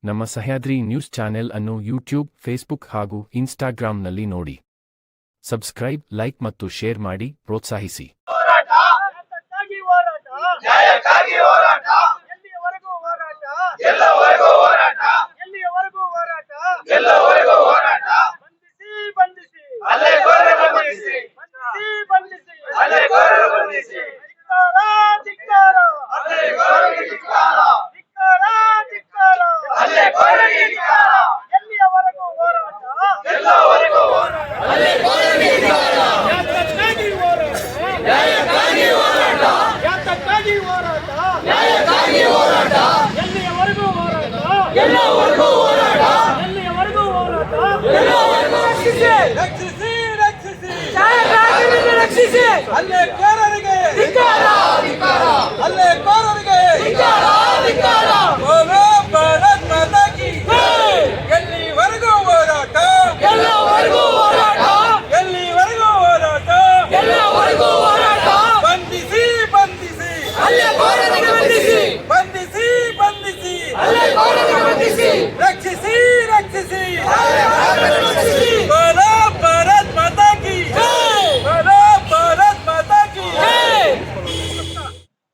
ನಮ್ಮ Sahyadri news channel ಅನ್ನು YouTube, Facebook ಹಾಗೂ ಇನ್ಸ್ಟಾಗ್ರಾಂನಲ್ಲಿ ನೋಡಿ. ಸಬ್ಸ್ಕ್ರೈಬ್, ಲೈಕ್ ಮತ್ತು ಶೇರ್ ಮಾಡಿ ಪ್ರೋತ್ಸಾಹಿಸಿ.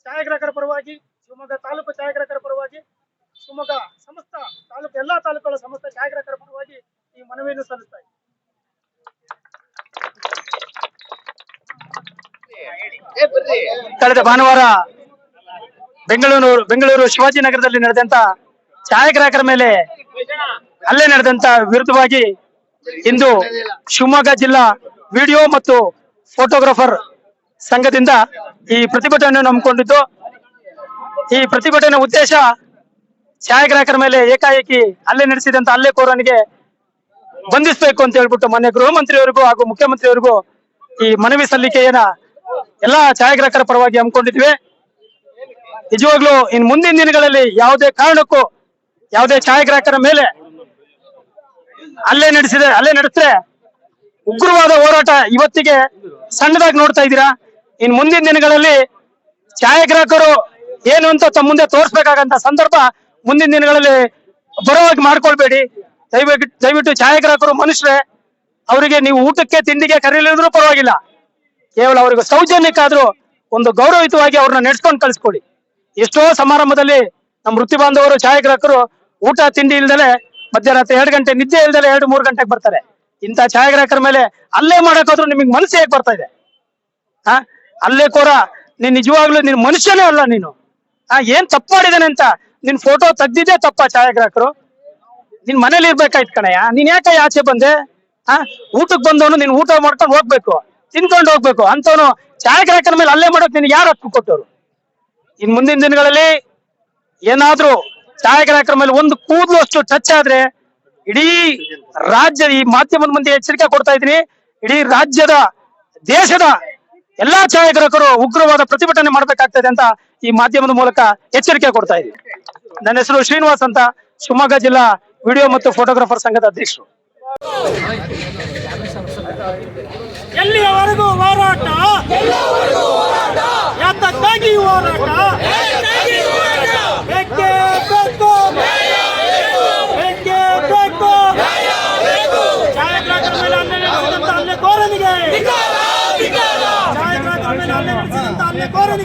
ಛಾಯಾಗ್ರಾಹಕರ ಪರವಾಗಿ, ಶಿವಮೊಗ್ಗ ತಾಲೂಕು ಛಾಯಾಗ್ರಾಹಕರ ಪರವಾಗಿ, ಶಿವಮೊಗ್ಗ ಸಮಸ್ತ ತಾಲೂಕು ಎಲ್ಲಾ ತಾಲೂಕುಗಳ ಸಮಸ್ತ ಛಾಯಾಗ್ರಾಹಕರ ಪರವಾಗಿ ಈ ಮನವಿಯನ್ನು ಸಲ್ಲಿಸ್ತಾ ಇದ್ದೀನಿ. ಕಳೆದ ಭಾನುವಾರ ಬೆಂಗಳೂರು ಶಿವಾಜಿನಗರದಲ್ಲಿ ನಡೆದಂತ ಛಾಯಾಗ್ರಾಹಕರ ಮೇಲೆ ಹಲ್ಲೆ ನಡೆದಂತ ವಿರುದ್ಧವಾಗಿ ಇಂದು ಶಿವಮೊಗ್ಗ ಜಿಲ್ಲಾ ವಿಡಿಯೋ ಮತ್ತು ಫೋಟೋಗ್ರಾಫರ್ ಸಂಘದಿಂದ ಈ ಪ್ರತಿಭಟನೆಯನ್ನು ಹಮ್ಮಿಕೊಂಡಿದ್ದು, ಈ ಪ್ರತಿಭಟನೆ ಉದ್ದೇಶ ಛಾಯಾಗ್ರಾಹಕರ ಮೇಲೆ ಏಕಾಏಕಿ ಹಲ್ಲೆ ನಡೆಸಿದಂತ ಹಲ್ಲೆಕೋರನಿಗೆ ಬಂಧಿಸಬೇಕು ಅಂತ ಹೇಳ್ಬಿಟ್ಟು ಮಾನ್ಯ ಗೃಹ ಮಂತ್ರಿಯವರಿಗೂ ಹಾಗೂ ಮುಖ್ಯಮಂತ್ರಿಯವರಿಗೂ ಈ ಮನವಿ ಸಲ್ಲಿಕೆಯನ್ನ ಎಲ್ಲಾ ಛಾಯಾಗ್ರಾಹಕರ ಪರವಾಗಿ ಹಮ್ಮಿಕೊಂಡಿದ್ವಿ. ನಿಜವಾಗ್ಲೂ ಇನ್ ಮುಂದಿನ ದಿನಗಳಲ್ಲಿ ಯಾವುದೇ ಕಾರಣಕ್ಕೂ ಯಾವುದೇ ಛಾಯಾಗ್ರಾಹಕರ ಮೇಲೆ ಹಲ್ಲೆ ನಡೆಸಿದ್ರೆ ಉಗ್ರವಾದ ಹೋರಾಟ ಇವತ್ತಿಗೆ ಸಣ್ಣದಾಗಿ ನೋಡ್ತಾ ಇದ್ದೀರಾ. ಇನ್ ಮುಂದಿನ ದಿನಗಳಲ್ಲಿ ಛಾಯಾಗ್ರಾಹಕರು ಏನು ಅಂತ ತಮ್ಮ ಮುಂದೆ ತೋರಿಸ್ಬೇಕಾಗಂತ ಸಂದರ್ಭ ಮುಂದಿನ ದಿನಗಳಲ್ಲಿ ಬರೋವಾಗಿ ಮಾಡ್ಕೊಳ್ಬೇಡಿ. ದಯವಿಟ್ಟು ಛಾಯಾಗ್ರಾಹಕರು ಮನುಷ್ಯರೇ, ಅವರಿಗೆ ನೀವು ಊಟಕ್ಕೆ ತಿಂಡಿಗೆ ಕರೀಲಿದ್ರು ಪರವಾಗಿಲ್ಲ, ಕೇವಲ ಅವರಿಗೆ ಸೌಜನ್ಯಕ್ಕಾದ್ರೂ ಒಂದು ಗೌರವಯುತವಾಗಿ ಅವ್ರನ್ನ ನಡೆಸ್ಕೊಂಡು ಕಳಿಸ್ಕೊಡಿ. ಎಷ್ಟೋ ಸಮಾರಂಭದಲ್ಲಿ ನಮ್ಮ ವೃತ್ತಿ ಬಾಂಧವರು ಛಾಯಾಗ್ರಾಹಕರು ಊಟ ತಿಂಡಿ ಇಲ್ದಲೆ ಮಧ್ಯರಾತ್ರಿ 2 ಗಂಟೆ ನಿದ್ದೆ ಇಲ್ದಲೆ 2-3 ಗಂಟೆಗೆ ಬರ್ತಾರೆ. ಇಂಥ ಛಾಯಾಗ್ರಾಹಕರ ಮೇಲೆ ಹಲ್ಲೆ ಮಾಡಕ್ಕಾದ್ರೂ ನಿಮಗೆ ಮನಸ್ಸು ಹೇಗೆ ಬರ್ತಾ ಇದೆ? ಹಲ್ಲೆಕೋರ, ನೀನ್ ನಿಜವಾಗ್ಲೂ ನೀನ್ ಮನುಷ್ಯನೇ ಅಲ್ಲ. ನೀನು ಏನ್ ತಪ್ಪು ಮಾಡಿದಾನೆ ಅಂತ ನಿನ್ ಫೋಟೋ ತೆಗ್ದಿದ್ದೆ ತಪ್ಪ? ಛಾಯಾಗ್ರಾಹಕರು ನಿನ್ ಮನೇಲಿ ಇರ್ಬೇಕಾಯ್ತು ಕಣಯ್ಯ. ನೀನ್ ಯಾಕೆ ಆಚೆ ಬಂದೆ? ಊಟಕ್ಕೆ ಬಂದವನು ನೀನ್ ಊಟ ಮಾಡ್ಕೊಂಡು ಹೋಗ್ಬೇಕು, ತಿನ್ಕೊಂಡು ಹೋಗ್ಬೇಕು. ಅಂತವನು ಛಾಯಾಗ್ರಾಹಕರ ಮೇಲೆ ಹಲ್ಲೆ ಮಾಡೋಕ್ ನಿನ್ಗೆ ಯಾರು ಹಕ್ಕು ಕೊಟ್ಟವ್ರು? ಇನ್ ಮುಂದಿನ ದಿನಗಳಲ್ಲಿ ಏನಾದ್ರೂ ಛಾಯಾಗ್ರಾಹಕರ ಮೇಲೆ ಒಂದು ಕೂದಲು ಅಷ್ಟು ಟಚ್ ಆದ್ರೆ ಇಡೀ ರಾಜ್ಯ, ಈ ಮಾಧ್ಯಮದ ಮುಂದೆ ಎಚ್ಚರಿಕೆ ಕೊಡ್ತಾ ಇದ್ದೀನಿ, ಇಡೀ ರಾಜ್ಯದ ದೇಶದ ಎಲ್ಲಾ ಛಾಯಾಗ್ರಾಹಕರು ಉಗ್ರವಾದ ಪ್ರತಿಭಟನೆ ಮಾಡ್ಬೇಕಾಗ್ತದೆ ಅಂತ ಈ ಮಾಧ್ಯಮದ ಮೂಲಕ ಎಚ್ಚರಿಕೆ ಕೊಡ್ತಾ ಇದ್ದೀನಿ. ನನ್ನ ಹೆಸರು ಶ್ರೀನಿವಾಸ್ ಅಂತ, ಶಿವಮೊಗ್ಗ ಜಿಲ್ಲಾ ವಿಡಿಯೋ ಮತ್ತು ಫೋಟೋಗ್ರಾಫರ್ ಸಂಘದ ಅಧ್ಯಕ್ಷರು. ಎಲ್ಲಿಯವರೆಗೂ ಹೋರಾಟ? ಯಾತಕ್ಕಾಗಿ ಹೋರಾಟ? ಬೇಕೇ ಬೇಕು, ಬೇಕೇ ಬೇಕು. ಛಾಯಾಗ್ರಾಹಕರ ಮೇಲೆ ಹಲ್ಲೆ ನಡೆಸಿದಂತ ಹಲ್ಲೆಕೋರನಿಗೆ, ಛಾಯಾಗ್ರಾಹಕರ ಮೇಲೆ ಹಲ್ಲೆ ನಡೆಸಿದಂತ ಹಲ್ಲೆಕೋರನಿಗೆ